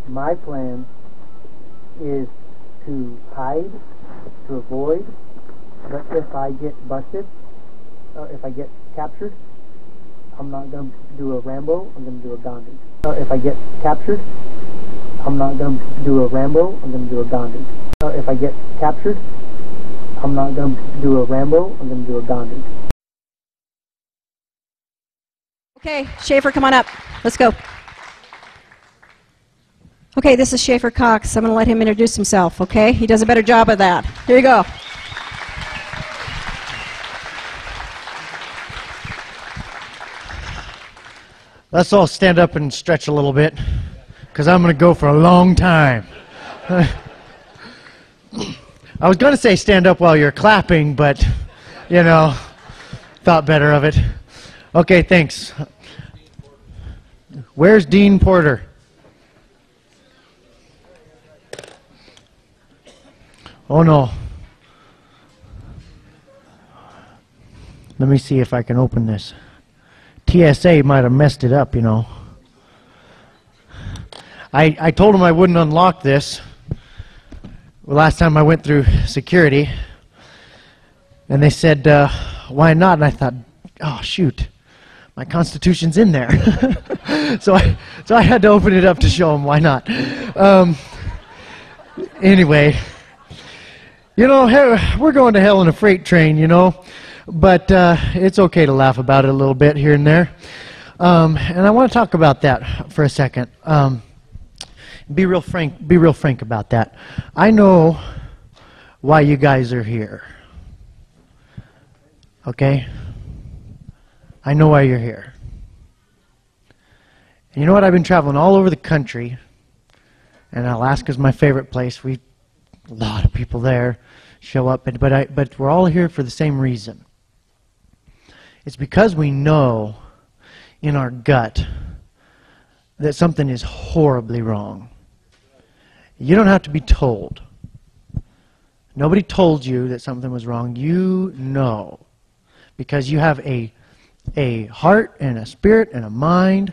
My plan is to hide, to avoid, but if I get busted, or if I get captured, I'm not going to do a Rambo, I'm going to do a Gandhi. If I get captured, I'm not going to do a Rambo, I'm going to do a Gandhi. If I get captured, I'm not going to do a Rambo, I'm going to do a Gandhi. Okay, Schaeffer, come on up. Let's go. Okay, this is Schaeffer Cox. I'm going to let him introduce himself, okay? He does a better job of that. Here you go. Let's all stand up and stretch a little bit, because I'm going to go for a long time. I was going to say stand up while you're clapping, but, you know, thought better of it. Okay, thanks. Where's Dean Porter? Oh no. Let me see if I can open this. TSA might have messed it up, you know. I told them I wouldn't unlock this last time I went through security, and they said, why not? And I thought, oh shoot, my Constitution's in there. so I had to open it up to show them why not. Anyway, you know, we're going to hell in a freight train, you know, but it's okay to laugh about it a little bit here and there. And I want to talk about that for a second. Be real frank about that. I know why you guys are here. Okay? I know why you're here. And you know what? I've been traveling all over the country, and Alaska's my favorite place. A lot of people there show up, but we're all here for the same reason. It's because we know in our gut that something is horribly wrong. You don't have to be told. Nobody told you that something was wrong. You know, because you have a heart and a spirit and a mind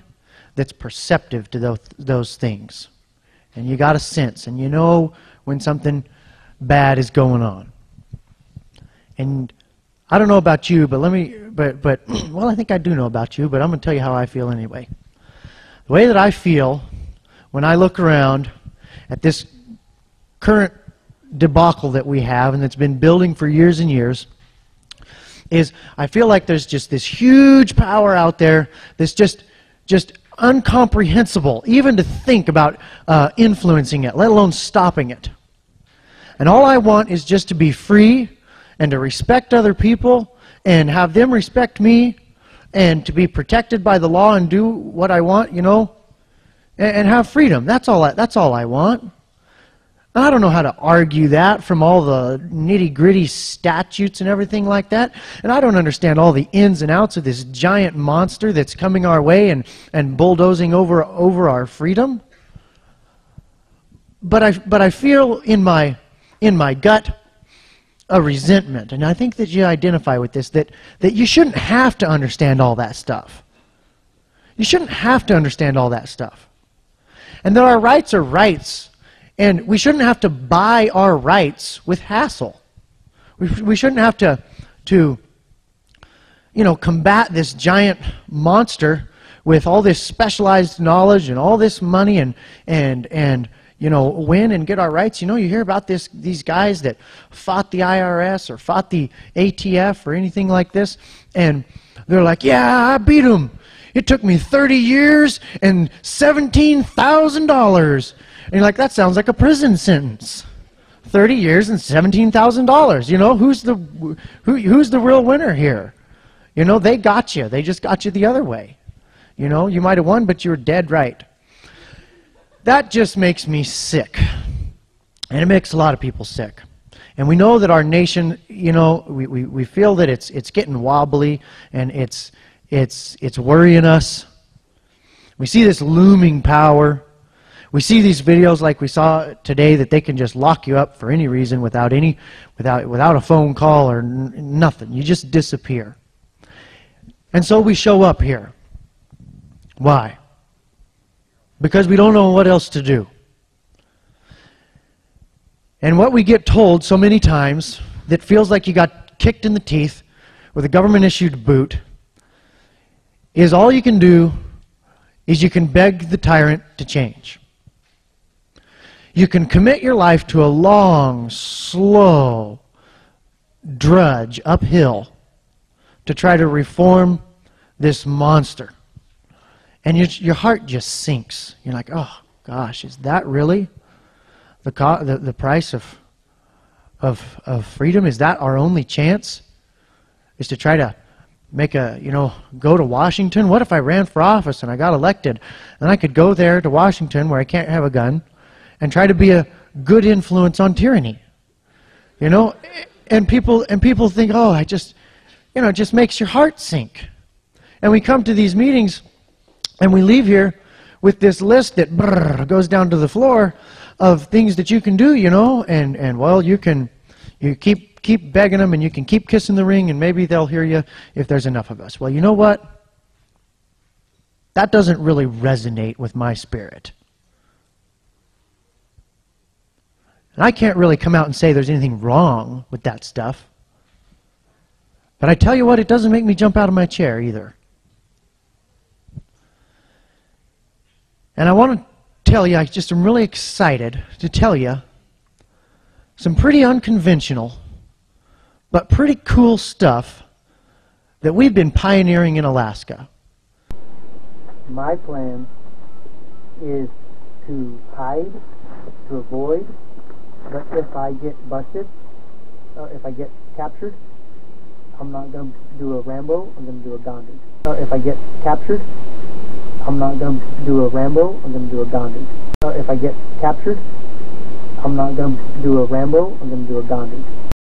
that's perceptive to those things. And you got a sense, and you know when something bad is going on. And I don't know about you, but well, I think I do know about you, but I'm going to tell you how I feel anyway. The way that I feel when I look around at this current debacle that we have and that's been building for years and years is I feel like there's just this huge power out there that's just incomprehensible even to think about influencing it, let alone stopping it. And all I want is just to be free and to respect other people and have them respect me and to be protected by the law and do what I want, you know, and have freedom. That's all I want. I don't know how to argue that from all the nitty-gritty statutes and everything like that. And I don't understand all the ins and outs of this giant monster that's coming our way and bulldozing over our freedom. But I feel in my gut a resentment, and I think that you identify with this, that you shouldn't have to understand all that stuff. You shouldn't have to understand all that stuff. And that our rights are rights, and we shouldn't have to buy our rights with hassle. We shouldn't have to you know, combat this giant monster with all this specialized knowledge and all this money and you know, win and get our rights. You know, you hear about these guys that fought the IRS or fought the ATF or anything like this, and they're like, yeah, I beat them. It took me 30 years and $17,000. And you're like, that sounds like a prison sentence. 30 years and $17,000. You know, who's the real winner here? You know, they got you. They just got you the other way. You know, you might have won, but you were dead right. That just makes me sick. And it makes a lot of people sick. And we know that our nation, you know, we feel that it's getting wobbly and it's worrying us. We see this looming power. We see these videos like we saw today that they can just lock you up for any reason without a phone call or nothing. You just disappear. And so we show up here. Why? Because we don't know what else to do. And what we get told so many times that feels like you got kicked in the teeth with a government-issued boot is all you can do is you can beg the tyrant to change. You can commit your life to a long, slow drudge uphill to try to reform this monster. And your heart just sinks. You're like, oh gosh, is that really the price of freedom? Is that our only chance? Is to try to make go to Washington? What if I ran for office and I got elected? Then I could go there to Washington where I can't have a gun and try to be a good influence on tyranny. And people think, oh, it just makes your heart sink. And we come to these meetings and we leave here with this list that goes down to the floor of things that you can do, and well, you keep begging them and you can keep kissing the ring and maybe they'll hear you if there's enough of us. Well, you know what? That doesn't really resonate with my spirit. And I can't really come out and say there's anything wrong with that stuff. But I tell you what, it doesn't make me jump out of my chair either. And I want to tell you, I'm really excited to tell you some pretty unconventional, but pretty cool stuff that we've been pioneering in Alaska. My plan is to hide, to avoid, but if I get busted, or if I get captured, I'm not going to do a Rambo, I'm going to do a Gandhi. Or if I get captured, I'm not going to do a Rambo, I'm going to do a Gandhi. Or if I get captured, I'm not going to do a Rambo, I'm going to do a Gandhi.